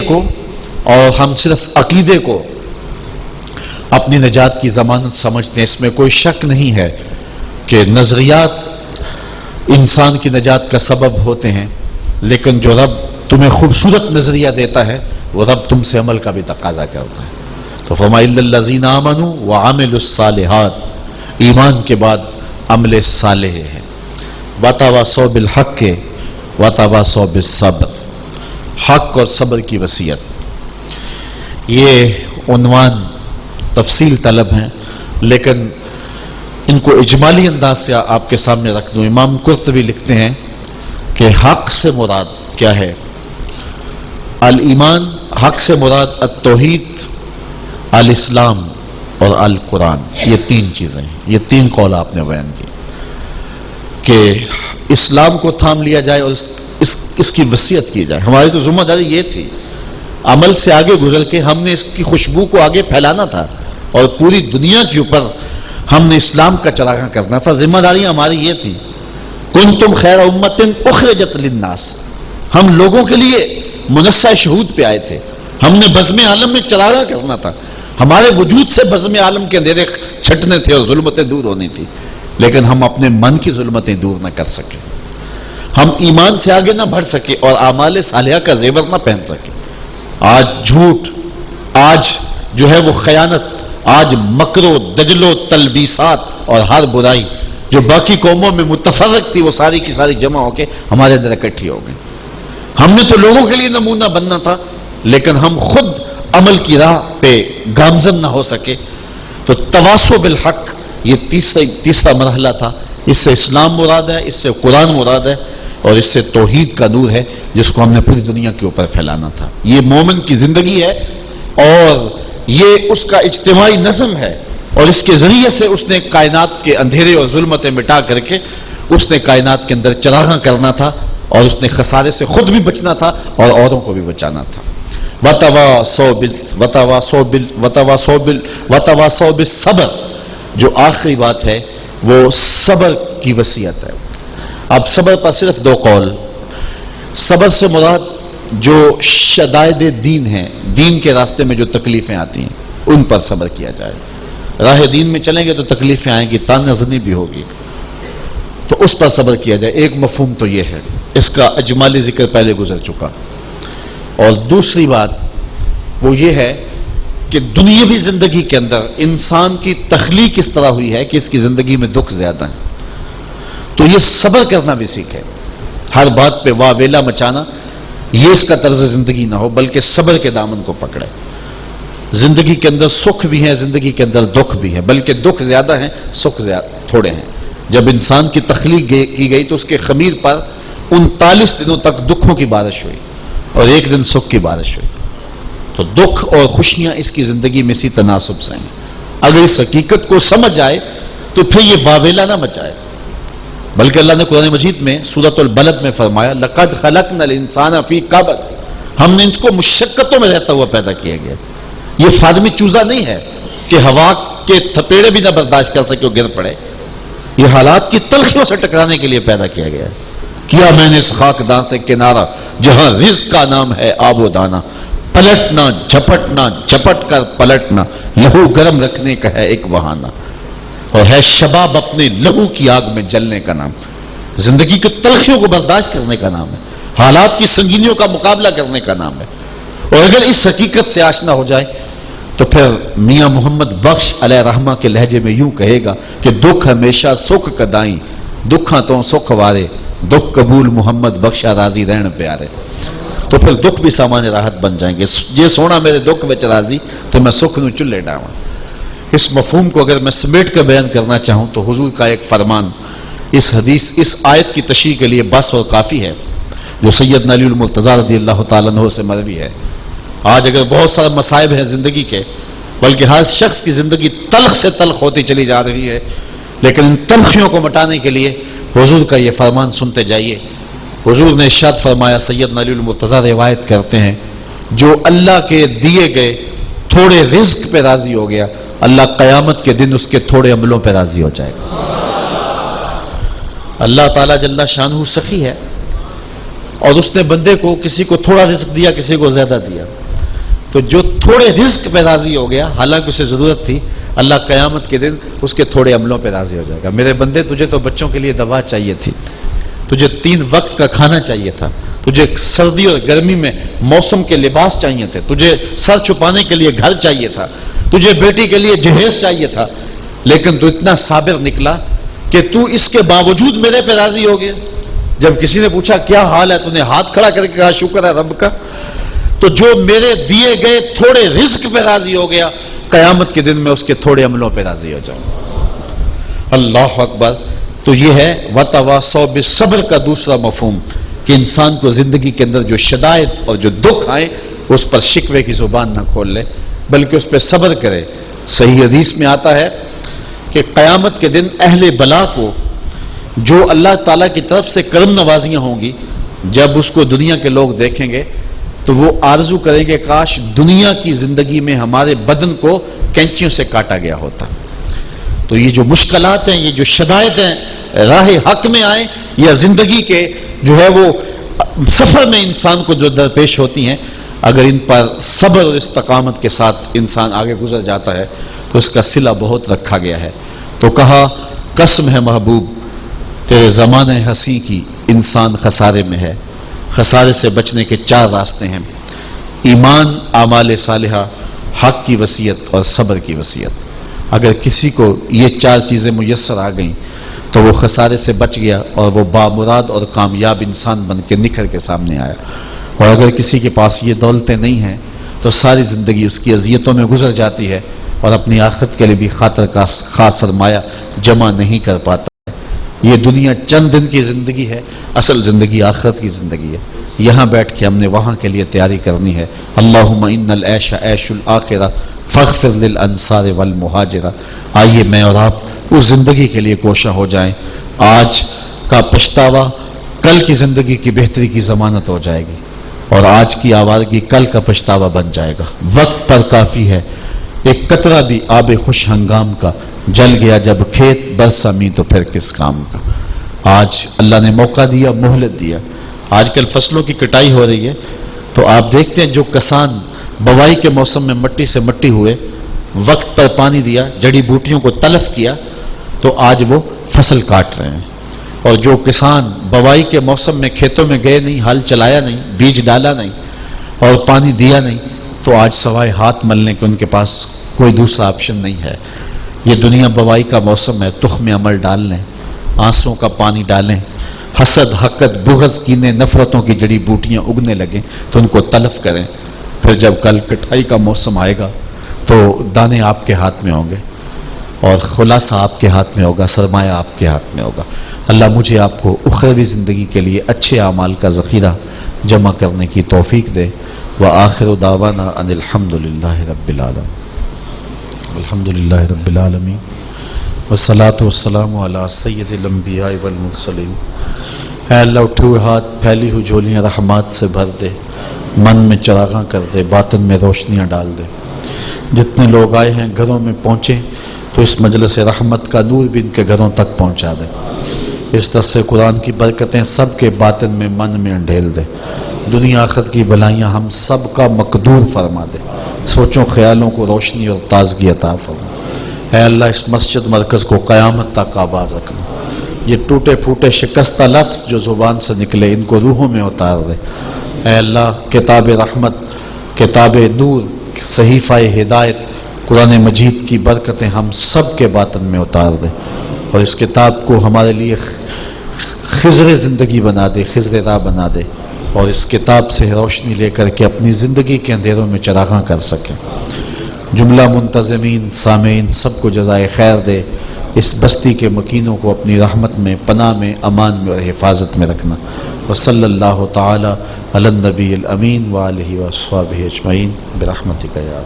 کو اور ہم صرف عقیدے کو اپنی نجات کی ضمانت سمجھتے ہیں، اس میں کوئی شک نہیں ہے کہ نظریات انسان کی نجات کا سبب ہوتے ہیں، لیکن جو رب تمہیں خوبصورت نظریہ دیتا ہے وہ رب تم سے عمل کا بھی تقاضا کرتا ہے۔ تو فرمایا الا الذین آمنوا وعملوا الصالحات، ایمان کے بعد عمل صالح ہے، وتواصوا بالحق وتواصوا بالصبر، حق اور صبر کی وصیت۔ یہ عنوان تفصیل طلب ہیں، لیکن ان کو اجمالی انداز سے آپ کے سامنے رکھ دوں۔ امام قرطبی لکھتے ہیں کہ حق سے مراد کیا ہے؟ الایمان، حق سے مراد التوحید، الاسلام اور القرآن، یہ تین چیزیں ہیں، یہ تین قول آپ نے بیان کی کہ اسلام کو تھام لیا جائے اور اس کی وصیت کی جائے۔ ہماری تو ذمہ داری یہ تھی، عمل سے آگے گزر کے ہم نے اس کی خوشبو کو آگے پھیلانا تھا اور پوری دنیا کے اوپر ہم نے اسلام کا چراغاں کرنا تھا۔ ذمہ داری ہماری یہ تھی، کنتم خیر امت اخرجت للناس، ہم لوگوں کے لیے منصہ شہود پہ آئے تھے، ہم نے بزم عالم میں چراغاں کرنا تھا، ہمارے وجود سے بزم عالم کے اندھیرے چھٹنے تھے اور ظلمتیں دور ہونی تھی، لیکن ہم اپنے من کی ظلمتیں دور نہ کر سکے، ہم ایمان سے آگے نہ بڑھ سکے اور اعمال صالحہ کا زیور نہ پہن سکے۔ آج جھوٹ، آج جو ہے وہ خیانت، آج مکر و دجل و تلبیسات اور ہر برائی جو باقی قوموں میں متفرق تھی وہ ساری کی ساری جمع ہو کے ہمارے اندر اکٹھی ہو گئی۔ ہم نے تو لوگوں کے لیے نمونہ بننا تھا، لیکن ہم خود عمل کی راہ پہ گامزن نہ ہو سکے۔ تو تواصو بالحق یہ تیسرا مرحلہ تھا، اس سے اسلام مراد ہے، اس سے قرآن مراد ہے اور اس سے توحید کا نور ہے جس کو ہم نے پوری دنیا کے اوپر پھیلانا تھا۔ یہ مومن کی زندگی ہے اور یہ اس کا اجتماعی نظم ہے، اور اس کے ذریعے سے اس نے کائنات کے اندھیرے اور ظلمتیں مٹا کر کے اس نے کائنات کے اندر چراغاں کرنا تھا اور اس نے خسارے سے خود بھی بچنا تھا اور اوروں کو بھی بچانا تھا۔ وتواصوا بالصبر، جو آخری بات ہے وہ صبر کی وصیت ہے۔ اب صبر پر صرف دو قول۔ صبر سے مراد جو شدائد دین ہیں، دین کے راستے میں جو تکلیفیں آتی ہیں ان پر صبر کیا جائے۔ راہ دین میں چلیں گے تو تکلیفیں آئیں گی، تانہ زنی بھی ہوگی، تو اس پر صبر کیا جائے۔ ایک مفہوم تو یہ ہے، اس کا اجمالی ذکر پہلے گزر چکا۔ اور دوسری بات وہ یہ ہے کہ دنیاوی زندگی کے اندر انسان کی تخلیق اس طرح ہوئی ہے کہ اس کی زندگی میں دکھ زیادہ ہیں، تو یہ صبر کرنا بھی سیکھے۔ ہر بات پہ واہ ویلا مچانا یہ اس کا طرز زندگی نہ ہو، بلکہ صبر کے دامن کو پکڑے۔ زندگی کے اندر سکھ بھی ہیں، زندگی کے اندر دکھ بھی ہیں، بلکہ دکھ زیادہ ہیں، سکھ تھوڑے ہیں۔ جب انسان کی تخلیق کی گئی تو اس کے خمیر پر 39 دنوں تک دکھوں کی بارش ہوئی اور ایک دن سکھ کی بارش ہوئی۔ تو دکھ اور خوشیاں اس کی زندگی میں اسی تناسب سے ہیں۔ اگر اس حقیقت کو سمجھ آئے تو پھر یہ واویلا نہ مچائے، بلکہ اللہ نے قرآن مجید میں سورۃ البلد میں فرمایا لقد خلقنا الانسان فی کبد، ہم نے اس کو مشقتوں میں رہتا ہوا پیدا کیا گیا۔ یہ فاطمی چوزا نہیں ہے کہ ہوا کے تھپیڑے بھی نہ برداشت کر سکے اور گر پڑے، یہ حالات کی تلخیوں سے ٹکرانے کے لیے پیدا کیا گیا ہے۔ کیا میں نے اس خاکدان سے کنارہ جہاں رزق کا نام ہے آب و دانا، پلٹنا جھپٹنا جھپٹ کر پلٹنا لہو گرم رکھنے کا ہے ایک بہانہ، اور ہے شباب اپنے لہو کی آگ میں جلنے کا نام۔ زندگی کی تلخیوں کو برداشت کرنے کا نام ہے، حالات کی سنگینیوں کا مقابلہ کرنے کا نام ہے۔ اور اگر اس حقیقت سے آشنا ہو جائے تو پھر میاں محمد بخش علیہ رحمہ کے لہجے میں یوں کہے گا کہ دکھ ہمیشہ سکھ کدائیں، دکھاں تو سکھ وارے، دکھ قبول محمد بخشا راضی رہن پیارے۔ تو پھر دکھ بھی سامان راحت بن جائیں گے۔ جے سونا میرے دکھ وچ راضی تو میں سکھ نو چلے ڈاواں۔ اس مفہوم کو اگر میں سمیٹ کر بیان کرنا چاہوں تو حضور کا ایک فرمان اس آیت کی تشریح کے لیے بس اور کافی ہے، جو سیدنا علی المرتضیٰ رضی اللہ تعالیٰ عنہ سے مروی ہے۔ آج اگر بہت سارے مصائب ہیں زندگی کے، بلکہ ہر شخص کی زندگی تلخ سے تلخ ہوتی چلی جا رہی ہے، لیکن ان تلخیوں کو مٹانے کے لیے حضور کا یہ فرمان سنتے جائیے۔ حضور نے ارشاد فرمایا، سیدنا علی المرتضیٰ روایت کرتے ہیں، جو اللہ کے دیے گئے تھوڑے رزق پہ راضی ہو گیا، اللہ قیامت کے دن اس کے تھوڑے عملوں پہ راضی ہو جائے گا۔ اللہ تعالیٰ جل شانہ سخی ہے، اور اس نے بندے کو کسی کو تھوڑا رزق دیا, کسی کو زیادہ دیا. تو جو تھوڑے رزق پہ راضی ہو گیا, حالانکہ اسے ضرورت تھی, اللہ قیامت کے دن اس کے تھوڑے عملوں پہ راضی ہو جائے گا. میرے بندے, تجھے تو بچوں کے لیے دوا چاہیے تھی, تجھے 3 وقت کا کھانا چاہیے تھا, تجھے سردی اور گرمی میں موسم کے لباس چاہیے تھے, تجھے سر چھپانے کے لیے گھر چاہیے تھا, تجھے بیٹی کے لیے جہیز چاہیے تھا, لیکن تو اتنا صابر نکلا کہ تو اس کے باوجود میرے پہ راضی ہو گیا. جب کسی نے پوچھا کیا حال ہے, تو نے ہاتھ کھڑا کر کے کہا شکر ہے رب کا. تو جو میرے دیے گئے تھوڑے رزق پہ راضی ہو گیا, قیامت کے دن میں اس کے تھوڑے عملوں پہ راضی ہو جاؤں. اللہ اکبر. تو یہ ہے وَتَوَاصَوْا بِالصَّبْرِ کا دوسرا مفہوم, کہ انسان کو زندگی کے اندر جو شدائد اور جو دکھ آئے اس پر شکوے کی زبان نہ کھول لے, بلکہ اس پہ صبر کرے. صحیح حدیث میں آتا ہے کہ قیامت کے دن اہل بلا کو جو اللہ تعالیٰ کی طرف سے کرم نوازیاں ہوں گی, جب اس کو دنیا کے لوگ دیکھیں گے تو وہ آرزو کریں گے کاش دنیا کی زندگی میں ہمارے بدن کو کینچیوں سے کاٹا گیا ہوتا. تو یہ جو مشکلات ہیں, یہ جو شدائد ہیں, راہ حق میں آئیں یا زندگی کے جو ہے وہ سفر میں انسان کو جو درپیش ہوتی ہیں, اگر ان پر صبر اور استقامت کے ساتھ انسان آگے گزر جاتا ہے تو اس کا صلہ بہت رکھا گیا ہے. تو کہا قسم ہے محبوب تیرے زمانہ ہنسی کی, انسان خسارے میں ہے. خسارے سے بچنے کے 4 راستے ہیں: ایمان, اعمال صالحہ, حق کی وصیت اور صبر کی وصیت. اگر کسی کو یہ 4 چیزیں میسر آ گئیں تو وہ خسارے سے بچ گیا اور وہ بامراد اور کامیاب انسان بن کے نکھر کے سامنے آیا. اور اگر کسی کے پاس یہ دولتیں نہیں ہیں تو ساری زندگی اس کی اذیتوں میں گزر جاتی ہے اور اپنی آخرت کے لیے بھی خاطر کا خاص سرمایہ جمع نہیں کر پاتا. یہ دنیا چند دن کی زندگی ہے, اصل زندگی آخرت کی زندگی ہے. یہاں بیٹھ کے ہم نے وہاں کے لیے تیاری کرنی ہے. اللہم ان العیش عیش الآخرہ فاغفر للانصار والمہاجرہ. آئیے میں اور آپ اس زندگی کے لیے کوشاں ہو جائیں. آج کا پچھتاوا کل کی زندگی کی بہتری کی ضمانت ہو جائے گی, اور آج کی آوارگی کل کا پچھتاوا بن جائے گا. وقت پر کافی ہے, ایک قطرہ بھی آب خوش ہنگام کا, جل گیا جب کھیت برسا می تو پھر کس کام کا. آج اللہ نے موقع دیا, مہلت دیا. آج کل فصلوں کی کٹائی ہو رہی ہے تو آپ دیکھتے ہیں جو کسان بوائی کے موسم میں مٹی سے مٹی ہوئے, وقت پر پانی دیا, جڑی بوٹیوں کو تلف کیا, تو آج وہ فصل کاٹ رہے ہیں. اور جو کسان بوائی کے موسم میں کھیتوں میں گئے نہیں, ہل چلایا نہیں, بیج ڈالا نہیں اور پانی دیا نہیں, تو آج سوائے ہاتھ ملنے کے ان کے پاس کوئی دوسرا آپشن نہیں ہے. یہ دنیا بوائی کا موسم ہے, تخم عمل ڈال لیں, آنسوں کا پانی ڈالیں, حسد, حقد, بغض, کینے, نفرتوں کی جڑی بوٹیاں اگنے لگیں تو ان کو تلف کریں. پھر جب کل کٹائی کا موسم آئے گا تو دانے آپ کے ہاتھ میں ہوں گے اور خلاصہ آپ کے ہاتھ میں ہوگا, سرمایہ آپ کے ہاتھ میں ہوگا. اللہ مجھے آپ کو اخروی زندگی کے لیے اچھے اعمال کا ذخیرہ جمع کرنے کی توفیق دے. وآخر دعوانا ان الحمد للہ رب العالمین. الحمد للہ رب العالمین والصلاة والسلام علی سید الانبیاء والمرسلین. اے اللہ اٹھے ہوئے ہاتھ, پھیلی ہوئی جھولیاں رحمات سے بھر دے, من میں چراغاں کر دے, باطن میں روشنیاں ڈال دے. جتنے لوگ آئے ہیں گھروں میں پہنچیں تو اس مجلس رحمت کا نور بھی ان کے گھروں تک پہنچا دے. اس درس قرآن کی برکتیں سب کے باطن میں, من میں انڈھیل دے. دنیا آخرت کی بلائیاں ہم سب کا مقدور فرما دے. سوچوں خیالوں کو روشنی اور تازگی عطا فرما. اے اللہ اس مسجد مرکز کو قیامت تک آباد رکھنا. یہ ٹوٹے پھوٹے شکستہ لفظ جو زبان سے نکلے ان کو روحوں میں اتار دے. اے اللہ کتاب رحمت, کتاب نور, صحیفہ ہدایت, قرآن مجید کی برکتیں ہم سب کے باطن میں اتار دے, اور اس کتاب کو ہمارے لیے خضر زندگی بنا دے, خضر راہ بنا دے, اور اس کتاب سے روشنی لے کر کے اپنی زندگی کے اندھیروں میں چراغاں کر سکیں. جملہ منتظمین, سامعین سب کو جزائے خیر دے. اس بستی کے مکینوں کو اپنی رحمت میں, پناہ میں, امان میں اور حفاظت میں رکھنا. وصلی اللہ تعالی علی النبی الامین وآلہ وصحبہ اجمعین برحمتک یا